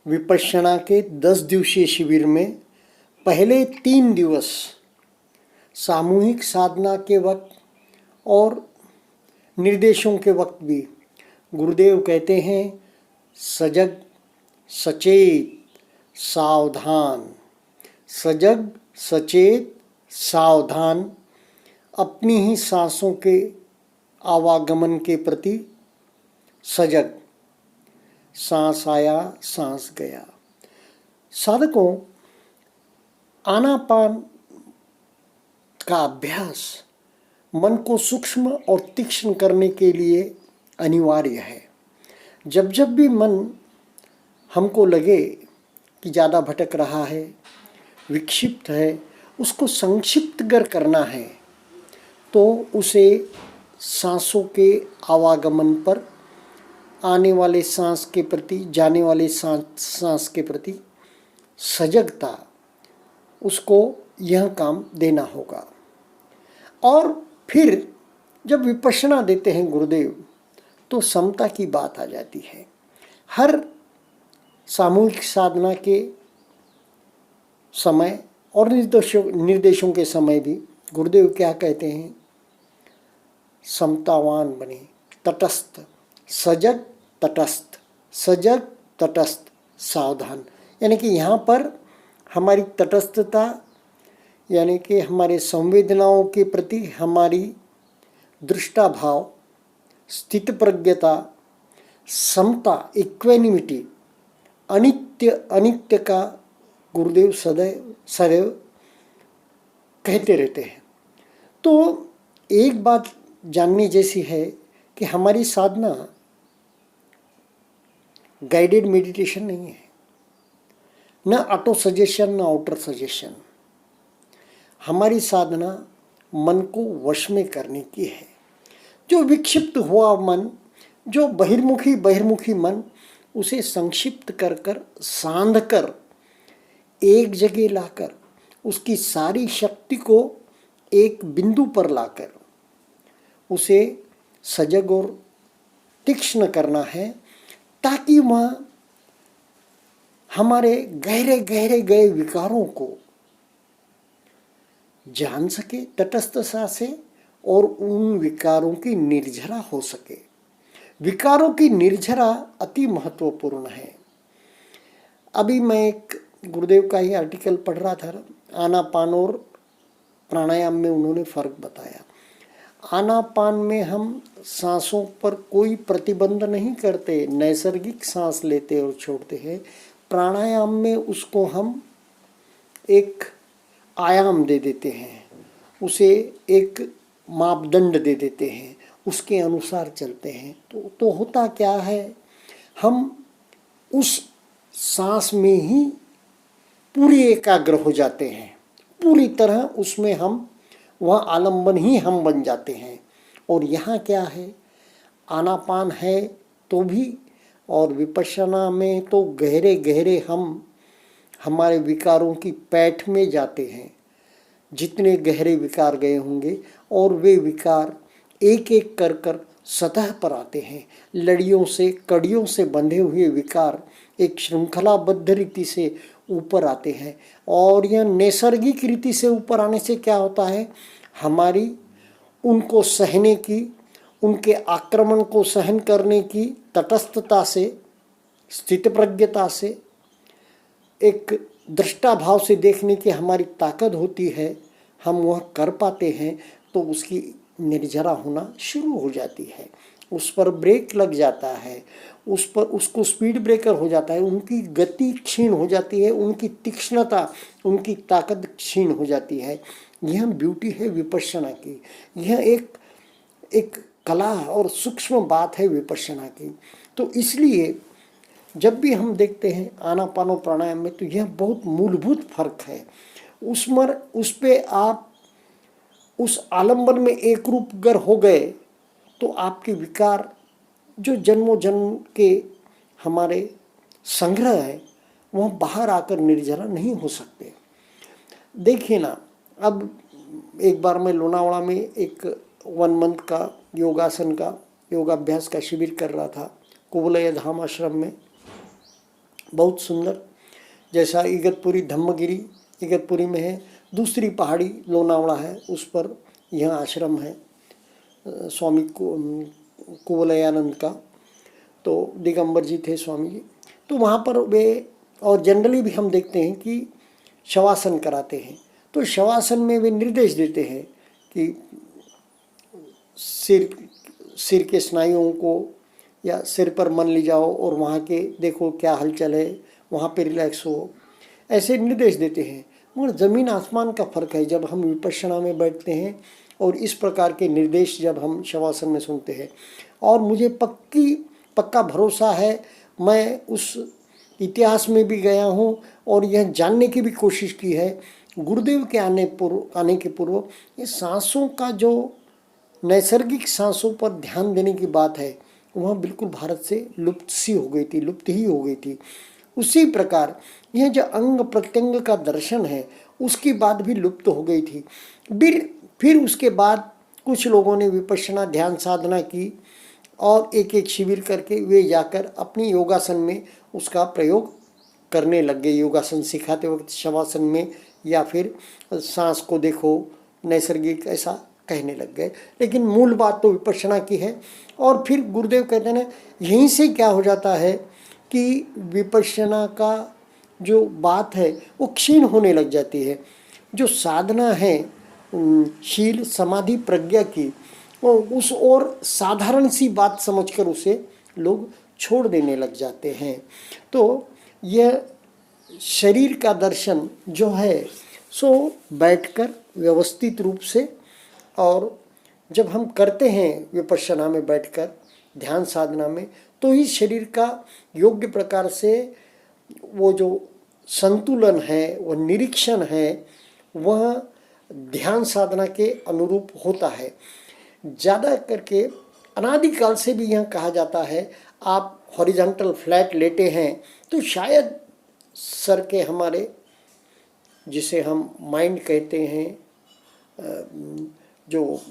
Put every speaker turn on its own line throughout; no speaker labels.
विपश्यना के 10 दिवसीय शिविर में पहले 3 दिवस सामूहिक साधना के वक्त और निर्देशों के वक्त भी गुरुदेव कहते हैं सजग सचेत सावधान, सजग सचेत सावधान, अपनी ही सांसों के आवागमन के प्रति सजग। सांस आया सांस गया। साधकों, आनापान का अभ्यास मन को सूक्ष्म और तीक्ष्ण करने के लिए अनिवार्य है। जब जब भी मन हमको लगे कि ज़्यादा भटक रहा है, विक्षिप्त है, उसको संक्षिप्तगर करना है, तो उसे सांसों के आवागमन पर, आने वाले सांस के प्रति, जाने वाले सांस के प्रति सजगता, उसको यह काम देना होगा। और फिर जब विपश्यना देते हैं गुरुदेव, तो समता की बात आ जाती है। हर सामूहिक साधना के समय और निर्देशों के समय भी गुरुदेव क्या कहते हैं? समतावान बने, तटस्थ, सजग तटस्थ, सजग तटस्थ सावधान। यानी कि यहाँ पर हमारी तटस्थता, यानी कि हमारे संवेदनाओं के प्रति हमारी दृष्टा भाव, स्थित प्रज्ञता, समता, इक्वेनिमिटी, अनित्य का गुरुदेव सदैव कहते रहते हैं। तो एक बात जाननी जैसी है कि हमारी साधना गाइडेड मेडिटेशन नहीं है, न ऑटो सजेशन न आउटर सजेशन। हमारी साधना मन को वश में करने की है। जो विक्षिप्त हुआ मन, जो बहिर्मुखी मन, उसे संक्षिप्त कर सांध कर एक जगह लाकर उसकी सारी शक्ति को एक बिंदु पर लाकर उसे सजग और तीक्ष्ण करना है, ताकि वह हमारे गहरे गए विकारों को जान सके तटस्थता से और उन विकारों की निर्जरा हो सके। विकारों की निर्जरा अति महत्वपूर्ण है। अभी मैं एक गुरुदेव का ही आर्टिकल पढ़ रहा था, आनापान और प्राणायाम में उन्होंने फर्क बताया। आनापान में हम सांसों पर कोई प्रतिबंध नहीं करते, नैसर्गिक सांस लेते और छोड़ते हैं। प्राणायाम में उसको हम एक आयाम दे देते हैं, उसे एक मापदंड दे देते हैं, उसके अनुसार चलते हैं। तो होता क्या है, हम उस सांस में ही पूरे एकाग्र हो जाते हैं, पूरी तरह उसमें हम, वह आलंबन ही हम बन जाते हैं। और यहाँ क्या है, आनापान है तो भी, और विपश्यना में तो गहरे हम हमारे विकारों की पैठ में जाते हैं। जितने गहरे विकार गए होंगे, और वे विकार एक एक कर सतह पर आते हैं। लड़ियों से, कड़ियों से बंधे हुए विकार एक श्रृंखलाबद्ध रीति से ऊपर आते हैं। और यह नैसर्गिक रीति से ऊपर आने से क्या होता है, हमारी उनको सहने की, उनके आक्रमण को सहन करने की तटस्थता से, स्थित प्रज्ञता से, एक दृष्टा भाव से देखने की हमारी ताकत होती है, हम वह कर पाते हैं। तो उसकी निर्जरा होना शुरू हो जाती है, उस पर ब्रेक लग जाता है, उसको स्पीड ब्रेकर हो जाता है, उनकी गति क्षीण हो जाती है, उनकी तीक्ष्णता, उनकी ताकत क्षीण हो जाती है। यह ब्यूटी है विपश्यना की। यह एक कला और सूक्ष्म बात है विपश्यना की। तो इसलिए जब भी हम देखते हैं आनापान प्राणायाम में, तो यह बहुत मूलभूत फर्क है। उस पे आप उस आलंबन में एक रूपगर हो गए तो आपके विकार जो जन्मों जन्म के हमारे संग्रह है, वह बाहर आकर निर्जरा नहीं हो सकते। देखिए ना, अब एक बार मैं लोनावाड़ा में एक 1 मंथ का योगासन का, योगाभ्यास का शिविर कर रहा था, कुवलय धाम आश्रम में। बहुत सुंदर। जैसा इगतपुरी धम्मगिरी इगतपुरी में है, दूसरी पहाड़ी लोनावड़ा है, उस पर यह आश्रम है स्वामी कुवलयानंद का। तो दिगंबर जी थे स्वामी जी। तो वहाँ पर वे, और जनरली भी हम देखते हैं कि शवासन कराते हैं। तो शवासन में वे निर्देश देते हैं कि सिर के स्नायुओं को या सिर पर मन ले जाओ और वहाँ के देखो क्या हलचल है, वहाँ पे रिलैक्स हो, ऐसे निर्देश देते हैं। मगर ज़मीन आसमान का फ़र्क है जब हम विपश्यना में बैठते हैं और इस प्रकार के निर्देश जब हम शवासन में सुनते हैं। और मुझे पक्का भरोसा है, मैं उस इतिहास में भी गया हूँ और यह जानने की भी कोशिश की है, गुरुदेव के आने के पूर्व ये सांसों का जो नैसर्गिक सांसों पर ध्यान देने की बात है, वह बिल्कुल भारत से लुप्त ही हो गई थी। उसी प्रकार यह जो अंग प्रत्यंग का दर्शन है, उसकी बात भी लुप्त हो गई थी। फिर उसके बाद कुछ लोगों ने विपश्यना ध्यान साधना की और एक एक शिविर करके वे जाकर अपनी योगासन में उसका प्रयोग करने लग गए। योगासन सिखाते वक्त शवासन में, या फिर सांस को देखो नैसर्गिक, ऐसा कहने लग गए। लेकिन मूल बात तो विपश्यना की है। और फिर गुरुदेव कहते हैं, यहीं से क्या हो जाता है कि विपश्यना का जो बात है वो क्षीण होने लग जाती है। जो साधना है शील समाधि प्रज्ञा की, वो उस और साधारण सी बात समझकर उसे लोग छोड़ देने लग जाते हैं। तो यह शरीर का दर्शन जो है सो बैठकर व्यवस्थित रूप से, और जब हम करते हैं विपश्यना में बैठकर ध्यान साधना में, तो ही शरीर का योग्य प्रकार से वो जो संतुलन है, वह निरीक्षण है, वह ध्यान साधना के अनुरूप होता है। ज़्यादा करके अनादिकाल से भी यह कहा जाता है, आप हॉरिजॉन्टल फ्लैट लेटे हैं तो शायद सर के हमारे, जिसे हम माइंड कहते हैं, जो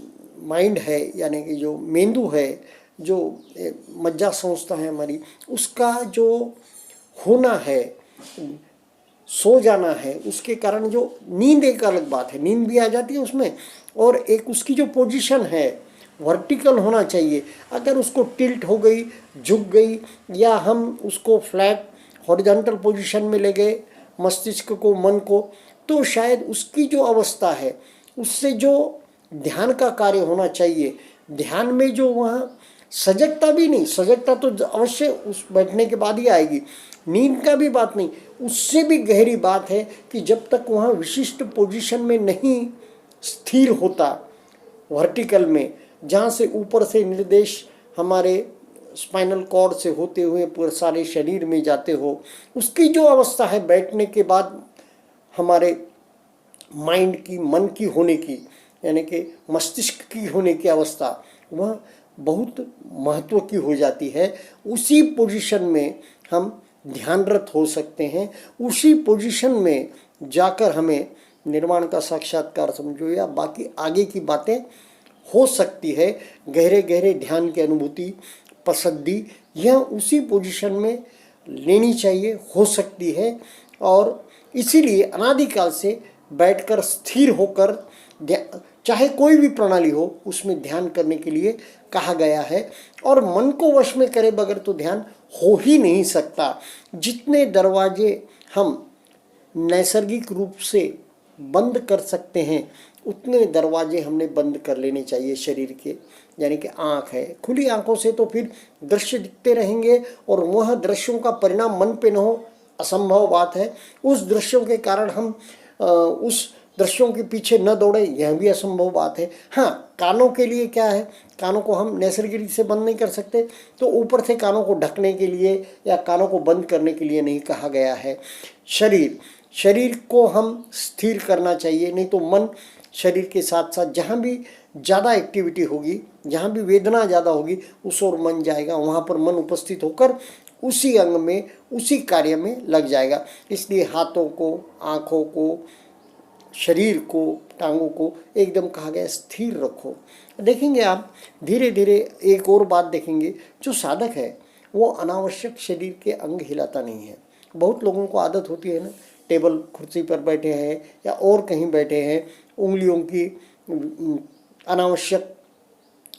माइंड है यानी कि जो मेंदू है, जो मज्जा संस्था है हमारी, उसका जो होना है, सो जाना है, उसके कारण जो नींद एक अलग बात है, नींद भी आ जाती है उसमें। और एक उसकी जो पोजीशन है वर्टिकल होना चाहिए। अगर उसको टिल्ट हो गई, झुक गई, या हम उसको फ्लैट हॉरिजॉन्टल पोजीशन में ले गए मस्तिष्क को, मन को, तो शायद उसकी जो अवस्था है, उससे जो ध्यान का कार्य होना चाहिए, ध्यान में जो वहाँ सजगता भी नहीं, सजगता तो अवश्य उस बैठने के बाद ही आएगी, नींद का भी बात नहीं, उससे भी गहरी बात है कि जब तक वहाँ विशिष्ट पोजीशन में नहीं स्थिर होता, वर्टिकल में, जहाँ से ऊपर से निर्देश हमारे स्पाइनल कॉर्ड से होते हुए पूरे सारे शरीर में जाते हो, उसकी जो अवस्था है बैठने के बाद हमारे माइंड की, मन की होने की, यानी कि मस्तिष्क की होने की अवस्था, वह बहुत महत्व की हो जाती है। उसी पोजीशन में हम ध्यानरत हो सकते हैं, उसी पोजीशन में जाकर हमें निर्वाण का साक्षात्कार समझो या बाकी आगे की बातें हो सकती है। गहरे गहरे ध्यान की अनुभूति, पसद्दी, यह उसी पोजीशन में लेनी चाहिए, हो सकती है। और इसीलिए अनादिकाल से बैठकर स्थिर होकर, चाहे कोई भी प्रणाली हो, उसमें ध्यान करने के लिए कहा गया है। और मन को वश में करे बगैर तो ध्यान हो ही नहीं सकता। जितने दरवाजे हम नैसर्गिक रूप से बंद कर सकते हैं, उतने दरवाजे हमने बंद कर लेने चाहिए शरीर के। यानी कि आँख है, खुली आँखों से तो फिर दृश्य दिखते रहेंगे और वह दृश्यों का परिणाम मन पे न हो, असंभव बात है। उस दृश्यों के कारण हम उस दृश्यों के पीछे न दौड़े, यह भी असंभव बात है। हाँ, कानों के लिए क्या है, कानों को हम नैसर्गिक से बंद नहीं कर सकते, तो ऊपर से कानों को ढकने के लिए या कानों को बंद करने के लिए नहीं कहा गया है। शरीर को हम स्थिर करना चाहिए, नहीं तो मन शरीर के साथ साथ जहाँ भी ज़्यादा एक्टिविटी होगी, जहाँ भी वेदना ज़्यादा होगी, उस ओर मन जाएगा, वहाँ पर मन उपस्थित होकर उसी अंग में, उसी कार्य में लग जाएगा। इसलिए हाथों को, आँखों को, शरीर को, टांगों को एकदम कहा गया स्थिर रखो। देखेंगे आप धीरे धीरे एक और बात देखेंगे, जो साधक है वो अनावश्यक शरीर के अंग हिलाता नहीं है, बहुत लोगों को आदत होती है ना, टेबल कुर्सी पर बैठे हैं या और कहीं बैठे हैं, उंगलियों की अनावश्यक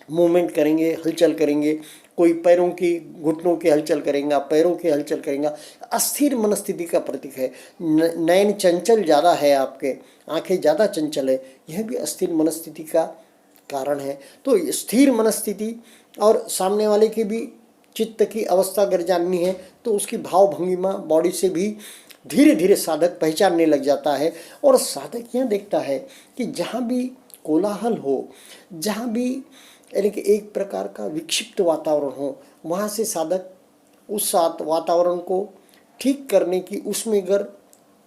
मूवमेंट करेंगे, हलचल करेंगे, कोई पैरों की घुटनों की हलचल करेगा, पैरों की हलचल करेगा, अस्थिर मनस्थिति का प्रतीक है। नयन चंचल ज़्यादा है आपके, आंखें ज़्यादा चंचल है, यह भी अस्थिर मनस्थिति का कारण है। तो स्थिर मनस्थिति और सामने वाले की भी चित्त की अवस्था अगर जाननी है तो उसकी भाव भंगिमा बॉडी से भी धीरे धीरे साधक पहचानने लग जाता है। और साधक यह देखता है कि जहाँ भी कोलाहल हो, जहाँ भी यानी कि एक प्रकार का विक्षिप्त वातावरण हो, वहाँ से साधक उस वातावरण को ठीक करने की, उसमें अगर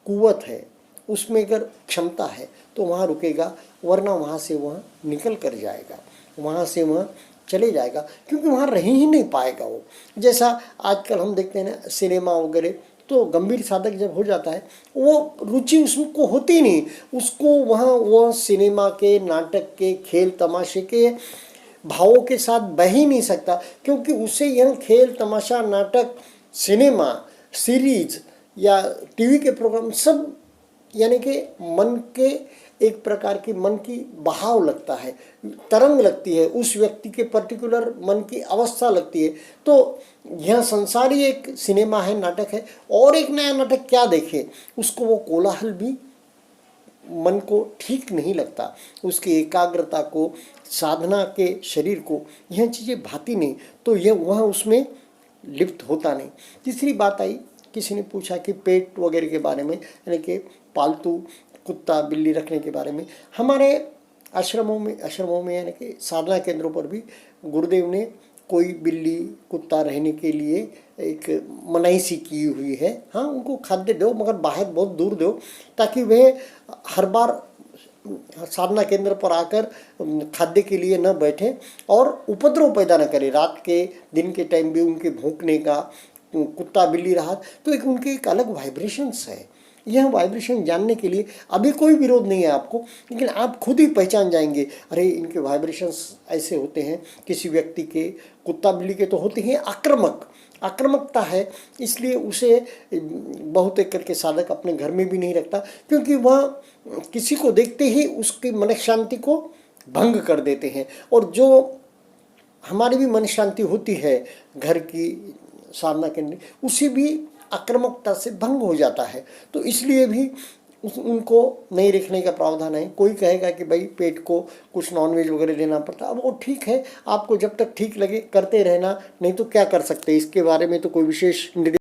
कुव्वत है, उसमें अगर क्षमता है तो वहाँ रुकेगा, वरना वहाँ से वह निकल कर जाएगा, वहाँ से वह चले जाएगा, क्योंकि वहाँ रह ही नहीं पाएगा वो। जैसा आजकल हम देखते हैं ना सिनेमा वगैरह, तो गंभीर साधक जब हो जाता है वो रुचि उसको होती नहीं, उसको वहाँ वह सिनेमा के, नाटक के, खेल तमाशे के भावों के साथ बह ही नहीं सकता, क्योंकि उसे यह खेल तमाशा, नाटक, सिनेमा, सीरीज या टीवी के प्रोग्राम सब यानी कि मन के एक प्रकार की मन की बहाव लगता है, तरंग लगती है, उस व्यक्ति के पर्टिकुलर मन की अवस्था लगती है। तो यह संसार ही एक सिनेमा है, नाटक है, और एक नया नाटक क्या देखे, उसको वो कोलाहल भी मन को ठीक नहीं लगता, उसकी एकाग्रता को, साधना के शरीर को यह चीज़ें भाती नहीं, तो यह वह उसमें लिप्त होता नहीं। तीसरी बात आई, किसी ने पूछा कि पेट वगैरह के बारे में, यानी कि पालतू कुत्ता बिल्ली रखने के बारे में। हमारे आश्रमों में यानी कि साधना केंद्रों पर भी गुरुदेव ने कोई बिल्ली कुत्ता रहने के लिए एक मनाही सी की हुई है। हाँ, उनको खाद्य दो, मगर बाहर बहुत दूर दो, ताकि वे हर बार साधना केंद्र पर आकर खाद्य के लिए न बैठे और उपद्रव पैदा न करें। रात के दिन के टाइम भी उनके भौंकने का, कुत्ता बिल्ली रहा तो एक उनके एक अलग वाइब्रेशंस है। यह वाइब्रेशन जानने के लिए अभी कोई विरोध नहीं है आपको, लेकिन आप खुद ही पहचान जाएंगे, अरे इनके वाइब्रेशंस ऐसे होते हैं। किसी व्यक्ति के, कुत्ता बिल्ली के तो होते ही आक्रामकता है, इसलिए उसे बहुत एक करके साधक अपने घर में भी नहीं रखता, क्योंकि वह किसी को देखते ही उसकी मन शांति को भंग कर देते हैं। और जो हमारी भी मन शांति होती है घर की साधना करने, उसी भी आक्रामकता से भंग हो जाता है। तो इसलिए भी उनको नहीं रखने का प्रावधान है। कोई कहेगा कि भाई पेट को कुछ नॉनवेज वगैरह देना पड़ता, अब वो ठीक है, आपको जब तक ठीक लगे करते रहना, नहीं तो क्या कर सकते, इसके बारे में तो कोई विशेष निर्देश